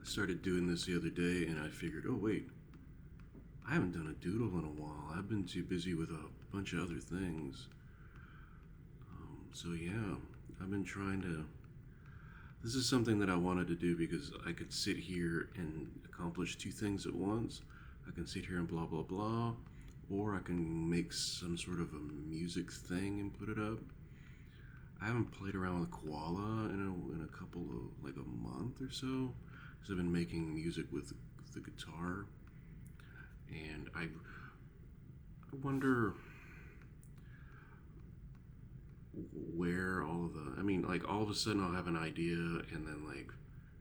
I started doing this the other day and I figured, oh, wait, I haven't done a doodle in a while. I've been too busy with a bunch of other things. So, yeah, I've been trying to. This is something that I wanted to do because I could sit here and accomplish two things at once. I can sit here and blah, blah, blah, or I can make some sort of a music thing and put it up. I haven't played around with Koala in a couple of, like a month or so, because I've been making music with the guitar. And I wonder where all of the, I mean, like all of a sudden I'll have an idea, and then like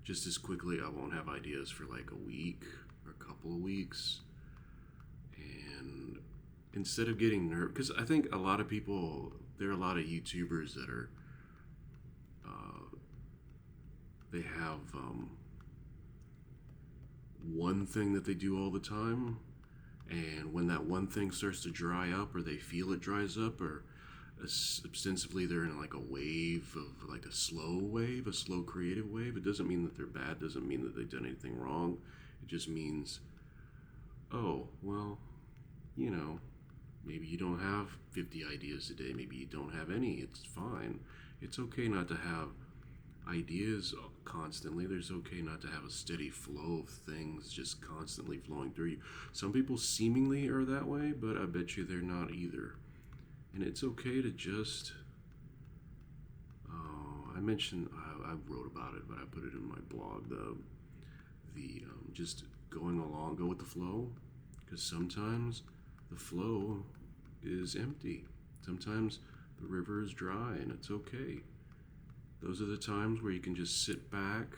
just as quickly I won't have ideas for like a week or a couple of weeks. And instead of getting nervous, because I think a lot of people, there are a lot of YouTubers that are, they have one thing that they do all the time, and when that one thing starts to dry up, or they feel it dries up, or ostensibly they're in like a wave of like a slow creative wave. It doesn't mean that they're bad, doesn't mean that they've done anything wrong. It just means, oh, well, you know, maybe you don't have 50 ideas a day, maybe you don't have any. It's fine. It's okay not to have ideas constantly. There's okay not to have a steady flow of things just constantly flowing through you. Some people seemingly are that way, but I bet you they're not either. And it's okay to just. I mentioned I wrote about it, but I put it in my blog. The just going along, go with the flow, because sometimes the flow is empty. Sometimes the river is dry, and it's okay. Those are the times where you can just sit back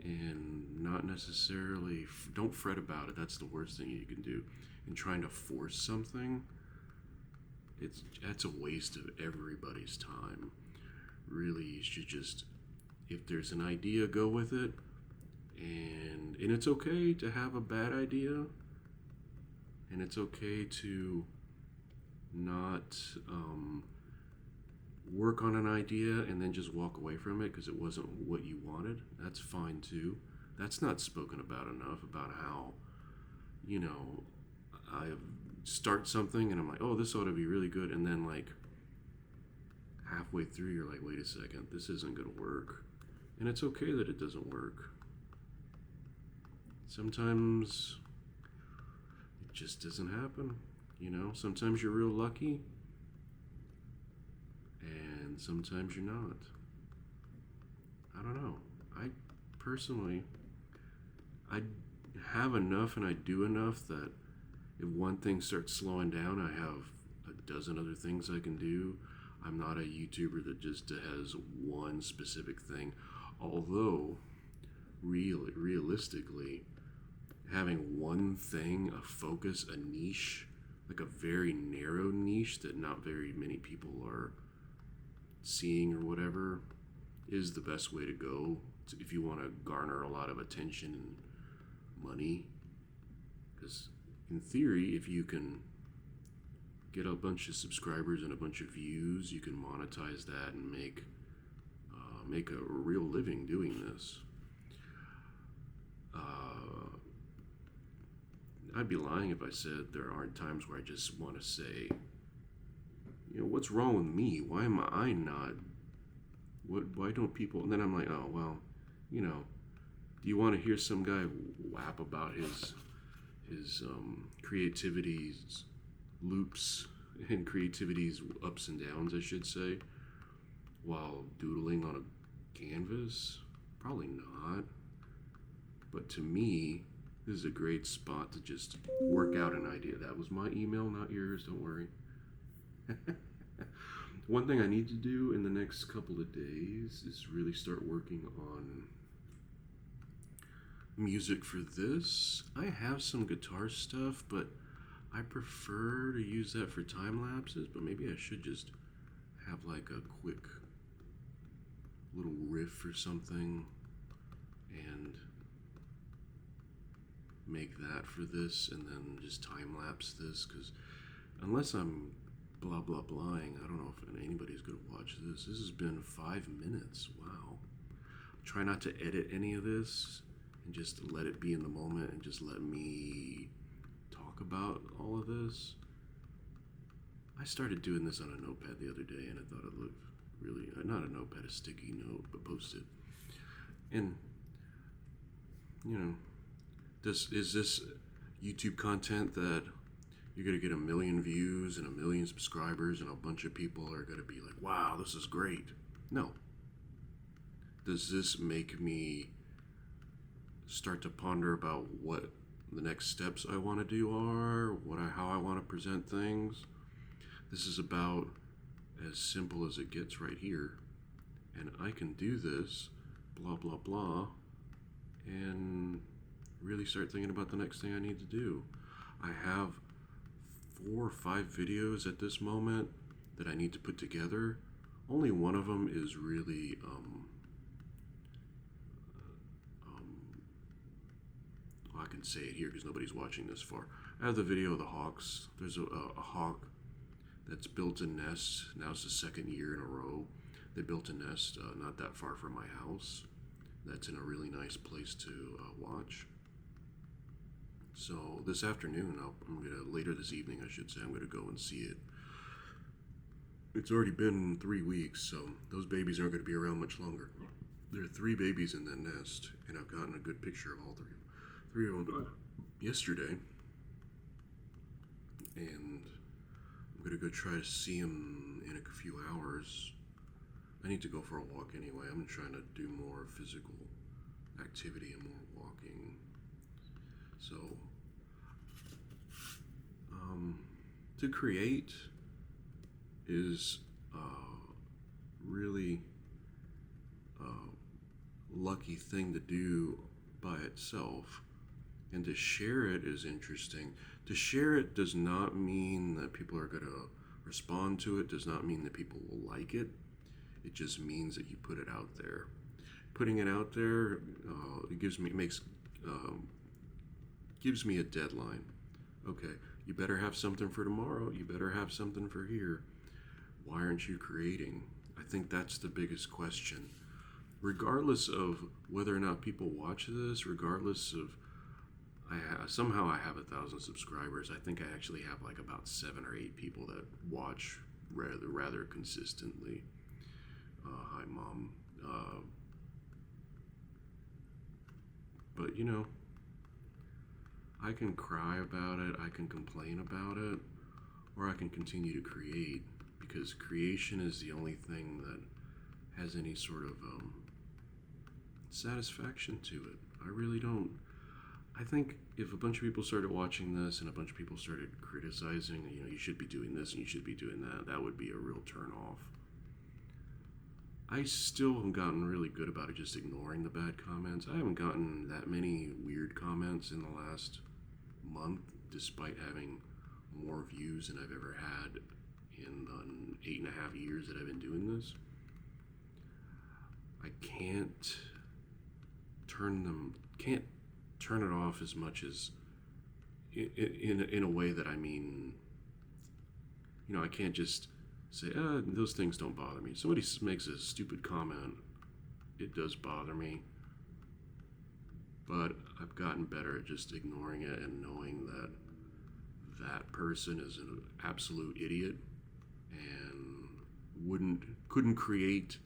and not necessarily don't fret about it. That's the worst thing you can do. In trying to force something, that's a waste of everybody's time. Really, you should just, if there's an idea, go with it. And it's okay to have a bad idea, and it's okay to not work on an idea and then just walk away from it because it wasn't what you wanted. That's fine too. That's not spoken about enough, about how, you know, I start something and I'm like, oh, this ought to be really good. And then, like, halfway through, you're like, wait a second, this isn't going to work. And it's okay that it doesn't work. Sometimes it just doesn't happen. You know, sometimes you're real lucky, and sometimes you're not. I don't know. I personally, I have enough and I do enough that if one thing starts slowing down, I have a dozen other things I can do. I'm not a YouTuber that just has one specific thing. Although, realistically, having one thing, a focus, a niche, like a very narrow niche that not very many people are seeing or whatever, is the best way to go if you want to garner a lot of attention and money. Because in theory, if you can get a bunch of subscribers and a bunch of views, you can monetize that and make a real living doing this. I'd be lying if I said there aren't times where I just want to say, you know, what's wrong with me? Why am I not? Why don't people? And then I'm like, oh well, you know, do you want to hear some guy whap about his creativity's loops and creativity's ups and downs, I should say, while doodling on a canvas? Probably not. But to me, this is a great spot to just work out an idea. That was my email, not yours, don't worry. One thing I need to do in the next couple of days is really start working on music for this. I have some guitar stuff, but I prefer to use that for time lapses, but maybe I should just have like a quick little riff or something and make that for this and then just time lapse this, because unless I'm blah blah blahing, I don't know if anybody's gonna watch this. This has been 5 minutes. Wow. Try not to edit any of this. and just let it be in the moment and just let me talk about all of this. I started doing this on a notepad the other day, and I thought it looked really, not a notepad, a sticky note, but Post-it. And, is this YouTube content that you're going to get 1 million views and 1 million subscribers and a bunch of people are going to be like, wow, this is great? No. Does this make me start to ponder about what the next steps I want to do are, how I want to present things? This is about as simple as it gets right here. And I can do this, blah, blah, blah, and really start thinking about the next thing I need to do. I have 4 or 5 videos at this moment that I need to put together. Only one of them is really well, I can say it here because nobody's watching this far. I have the video of the hawks. There's a hawk that's built a nest. Now it's the 2nd year in a row. They built a nest not that far from my house. That's in a really nice place to watch. So this afternoon, later this evening, I should say, I'm gonna go and see it. It's already been 3 weeks, so those babies aren't gonna be around much longer. There are 3 babies in that nest, and I've gotten a good picture of all three of them yesterday. And I'm gonna go try to see them in a few hours. I need to go for a walk anyway. I'm trying to do more physical activity and more walking. So, to create is really a lucky thing to do by itself. And to share it is interesting. To share it does not mean that people are going to respond to it, does not mean that people will like it. It just means that you put it out there. Putting it out there gives me a deadline. Okay, you better have something for tomorrow. You better have something for here. Why aren't you creating? I think that's the biggest question. Regardless of whether or not people watch this, regardless of somehow I have 1,000 subscribers. I think I actually have like about 7 or 8 people that watch rather consistently. Hi, Mom. But I can cry about it, I can complain about it, or I can continue to create, because creation is the only thing that has any sort of satisfaction to it. I really don't. I think if a bunch of people started watching this and a bunch of people started criticizing, you should be doing this and you should be doing that, that would be a real turn off. I still haven't gotten really good about it, just ignoring the bad comments. I haven't gotten that many weird comments in the last month, despite having more views than I've ever had in the 8.5 years that I've been doing this. I can't turn it off as much as in a way that I mean, I can't just say, those things don't bother me. Somebody makes a stupid comment, it does bother me, but I've gotten better at just ignoring it and knowing that that person is an absolute idiot and couldn't create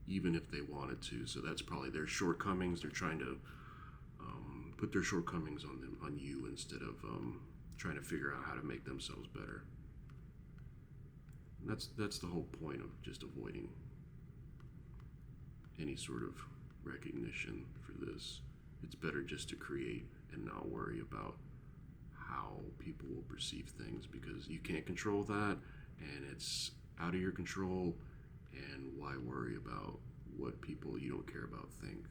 even if they wanted to. So that's probably their shortcomings. They're trying to put their shortcomings on you instead of trying to figure out how to make themselves better. And that's the whole point of just avoiding any sort of recognition for this. It's better just to create and not worry about how people will perceive things, because you can't control that and it's out of your control. And why worry about what people you don't care about think?